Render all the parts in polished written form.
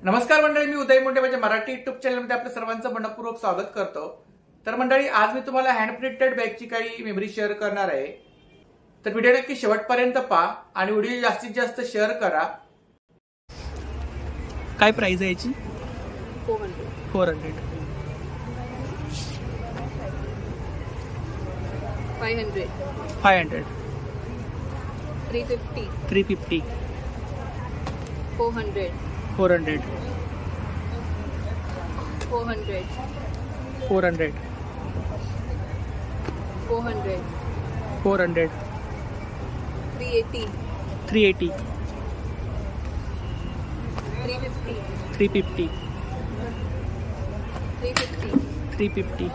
नमस्कार मंडळी, मी उदय मुंडे माझ्या मराठी युट्यूब चॅनलमध्ये आपल्या सर्वांचं मनपूर्वक स्वागत करतो। तर मंडळी, आज मी तुम्हाला हँड प्रिंटेड बॅगची काही मेमरी शेअर करणार आहे। तर व्हिडिओ नक्की शेवटपर्यंत पहा आणि व्हिडिओ जास्तीत जास्त शेअर करा। काय प्राइस आहे याची? 400 500 500 350 350 400 400 400 400 400 400 380 380 350 350 350 350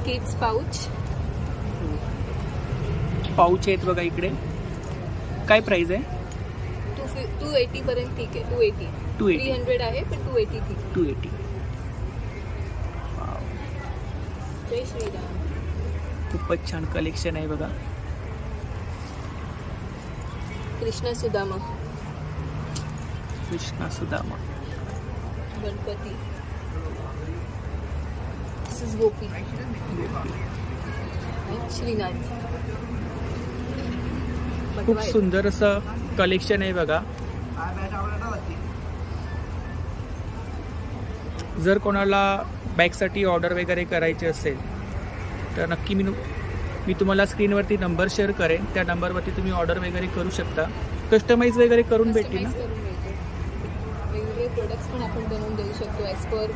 किड्स पाउच आहेत बघा इकडे। काय प्राइस आहे? 280 पर्यंत ठीक आहे। 280 300 आहे पण 280 ठीक आहे। 280 जय श्रीराम। खूपच छान कलेक्शन आहे बघा। कृष्णा सुदामा गणपती दिस इज गोपी श्रीनाथ। खूप सुंदर असं कलेक्शन आहे बघा। जर कोणाला बॅगसाठी ऑर्डर वगैरे करायची असेल तर नक्की मी तुम्हाला स्क्रीनवरती नंबर शेअर करेन। त्या नंबरवरती तुम्ही ऑर्डर वगैरे करू शकता। कस्टमाइज वगैरे करून भेटेल ना? वेगवेगळे प्रोडक्ट्स पण आपण बनवून देऊ शकतो ॲज पर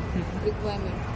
रिक्वायरमेंट।